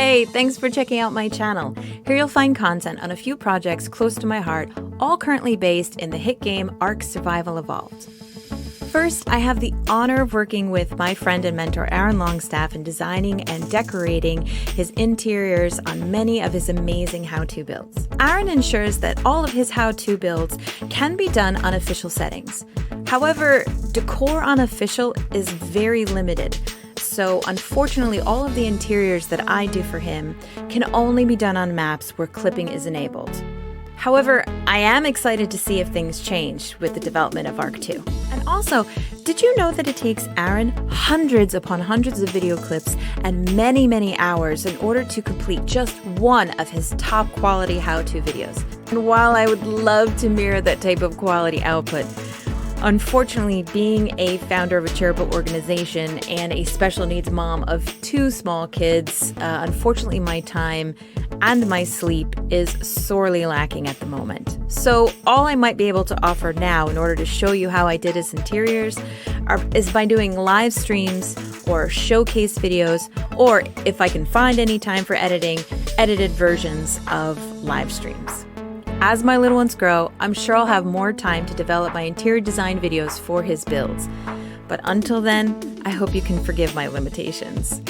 Hey, thanks for checking out my channel. Here you'll find content on a few projects close to my heart, all currently based in the hit game Ark Survival Evolved. First, I have the honor of working with my friend and mentor Aaron Longstaff in designing and decorating his interiors on many of his amazing how-to builds. Aaron ensures that all of his how-to builds can be done on official settings. However, decor on official is very limited. So unfortunately, all of the interiors that I do for him can only be done on maps where clipping is enabled. However, I am excited to see if things change with the development of Ark 2. And also, did you know that it takes Aaron hundreds upon hundreds of video clips and many, many hours in order to complete just one of his top quality how-to videos? And while I would love to mirror that type of quality output, unfortunately, being a founder of a charitable organization and a special needs mom of 2 small kids, unfortunately my time and my sleep is sorely lacking at the moment. So all I might be able to offer now in order to show you how I did his interiors is by doing live streams or showcase videos, or if I can find any time for editing, edited versions of live streams. As my little ones grow, I'm sure I'll have more time to develop my interior design videos for his builds. But until then, I hope you can forgive my limitations.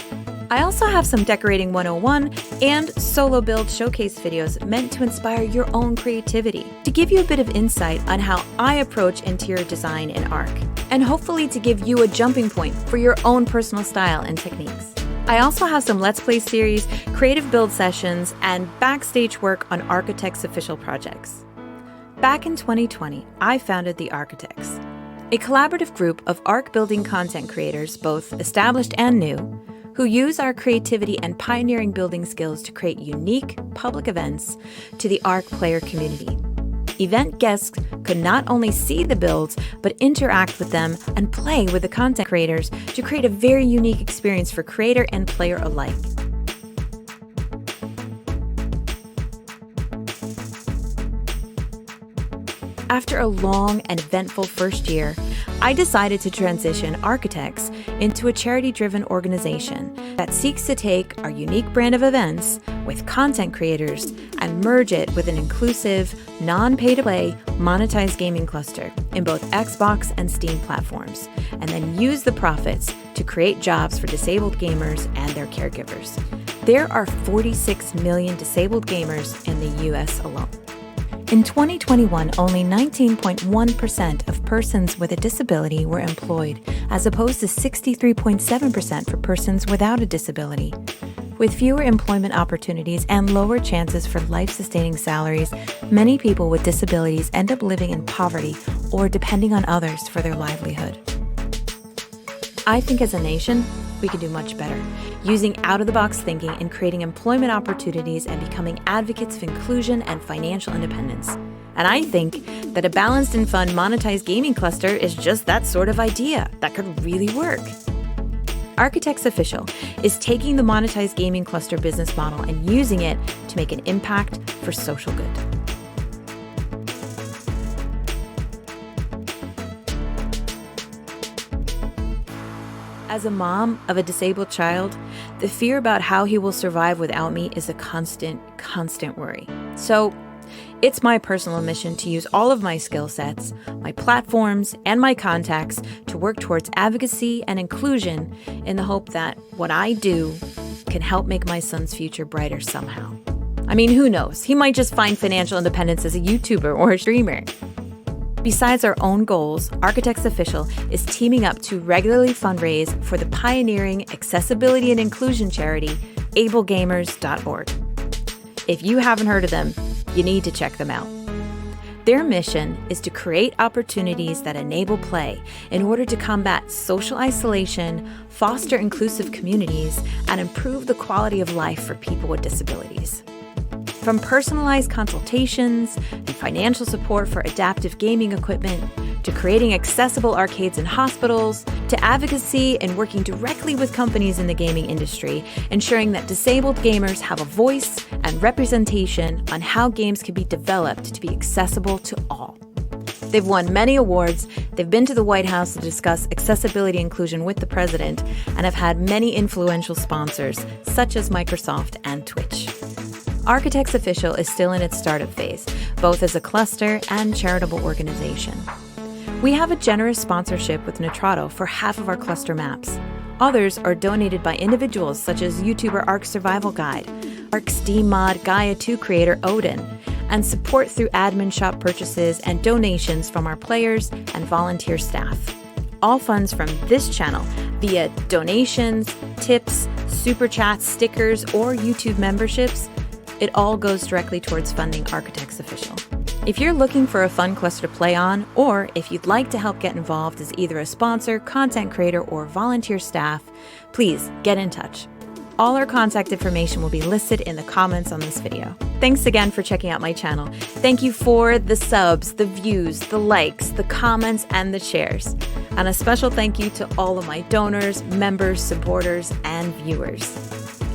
I also have some Decorating 101 and solo build showcase videos meant to inspire your own creativity, to give you a bit of insight on how I approach interior design in Ark, and hopefully to give you a jumping point for your own personal style and techniques. I also have some Let's Play series, creative build sessions, and backstage work on ARKitects official projects. Back in 2020, I founded the ARKitects, a collaborative group of Ark building content creators, both established and new, who use our creativity and pioneering building skills to create unique public events to the Ark player community. Event guests could not only see the builds, but interact with them and play with the content creators to create a very unique experience for creator and player alike. After a long and eventful first year, I decided to transition ARKitects into a charity-driven organization that seeks to take our unique brand of events with content creators and merge it with an inclusive, non-pay-to-play, monetized gaming cluster in both Xbox and Steam platforms, and then use the profits to create jobs for disabled gamers and their caregivers. There are 46 million disabled gamers in the US alone. In 2021, only 19.1% of persons with a disability were employed, as opposed to 63.7% for persons without a disability. With fewer employment opportunities and lower chances for life-sustaining salaries, many people with disabilities end up living in poverty or depending on others for their livelihood. I think as a nation, we can do much better, using out-of-the-box thinking and creating employment opportunities and becoming advocates of inclusion and financial independence. And I think that a balanced and fun monetized gaming cluster is just that sort of idea that could really work. ARKitects Official is taking the monetized gaming cluster business model and using it to make an impact for social good. As a mom of a disabled child, the fear about how he will survive without me is a constant worry. So it's my personal mission to use all of my skill sets, my platforms, and my contacts to work towards advocacy and inclusion in the hope that what I do can help make my son's future brighter somehow. I mean, who knows? He might just find financial independence as a YouTuber or a streamer. Besides our own goals, ARKitects Official is teaming up to regularly fundraise for the pioneering accessibility and inclusion charity, ablegamers.org. If you haven't heard of them, you need to check them out. Their mission is to create opportunities that enable play in order to combat social isolation, foster inclusive communities, and improve the quality of life for people with disabilities. From personalized consultations and financial support for adaptive gaming equipment, to creating accessible arcades in hospitals, to advocacy and working directly with companies in the gaming industry, ensuring that disabled gamers have a voice and representation on how games can be developed to be accessible to all. They've won many awards, they've been to the White House to discuss accessibility inclusion with the president, and have had many influential sponsors, such as Microsoft and Twitch. ARKitects Official is still in its startup phase, both as a cluster and charitable organization. We have a generous sponsorship with NITRADO for half of our cluster maps. Others are donated by individuals such as YouTuber Ark Survival Guide, Ark Steam Mod Gaia 2 creator Odin, and support through admin shop purchases and donations from our players and volunteer staff. All funds from this channel via donations, tips, super chats, stickers, or YouTube memberships, it all goes directly towards funding ARKitects Official. If you're looking for a fun cluster to play on, or if you'd like to help get involved as either a sponsor, content creator, or volunteer staff, please get in touch. All our contact information will be listed in the comments on this video. Thanks again for checking out my channel. Thank you for the subs, the views, the likes, the comments, and the shares. And a special thank you to all of my donors, members, supporters, and viewers.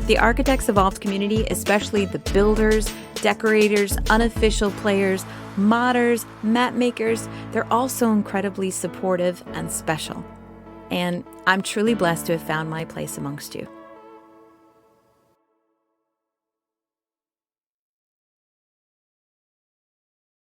The ARKitects Evolved community, especially the builders, decorators, unofficial players, modders, map makers, they're all so incredibly supportive and special. And I'm truly blessed to have found my place amongst you.